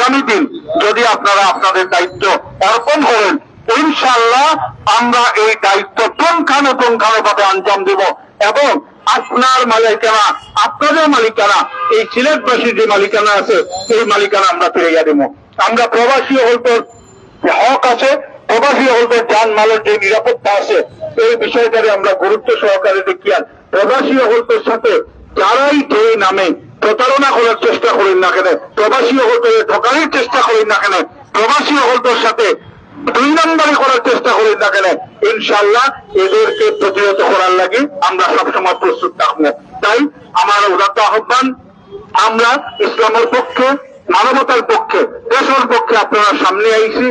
আগামী দিন যদি আপনারা আপনাদের দায়িত্ব অর্পণ করেন, ইনশাআল্লাহ আমরা এই দায়িত্ব পুঙ্খানুপুঙ্খানুভাবে আঞ্জাম দেব এবং আপনার মালিকানা, আপনাদের মালিকানা, এই সিলেটবাসীর যে মালিকানা আছে এই মালিকানা আমরা ফিরিয়ে দেব। আমরা প্রবাসী হলতে হক আছে, প্রবাসী হলতে যানমালের যে নিরাপত্তা আছে এই বিষয়টাকে আমরা গুরুত্ব সহকারে দেখিয়ার প্রবাসী হলতের সাথে যারাই যে নামে প্রতারণা করার চেষ্টা করেন না কেন, প্রবাসী হলতে ঠকানোর চেষ্টা করেন না কেন, প্রবাসী হলতের সাথে 2 নম্বরই করার চেষ্টা করেন না কেন, ইনশাআল্লাহ এদেরকে প্রতিহত করার লাগে আমরা সবসময় প্রস্তুত থাকবো। তাই আমার উদাত্ত আহ্বান, আমরা ইসলামের পক্ষে, মানবতার পক্ষে, দেশের পক্ষে আপনারা সামনে আইছি।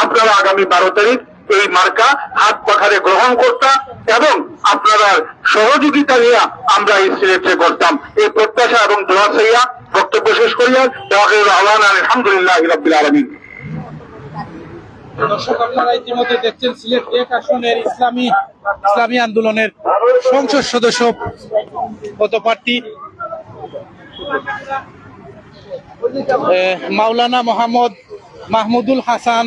আপনারা আগামী 12 তারিখ এই মার্কা হাত পাখারে গ্রহণ করতাম এবং আপনারা সহযোগিতা নিয়ে আমরা এই সিলেটে করতাম, এই প্রত্যাশা এবং দোয়া চাইয়া বক্তব্য শেষ করিয়া আলহামদুলিল্লাহ রাব্বিল আলামিন। দর্শক, আপনারা ইতিমধ্যে দেখছেন সিলেট 1 আসনের ইসলামী আন্দোলনের সংসদ সদস্য পদপ্রার্থী মাওলানা মোহাম্মদ মাহমুদুল হাসান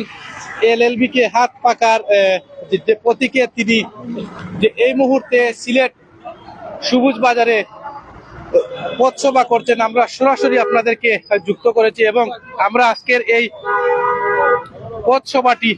LLB কে হাত পাকার প্রতীকে তিনি যে এই মুহূর্তে সিলেট সবুজ বাজারে পথসভা করছেন। আমরা সরাসরি আপনাদেরকে যুক্ত করেছি এবং আমরা আজকের এই পথসভাটি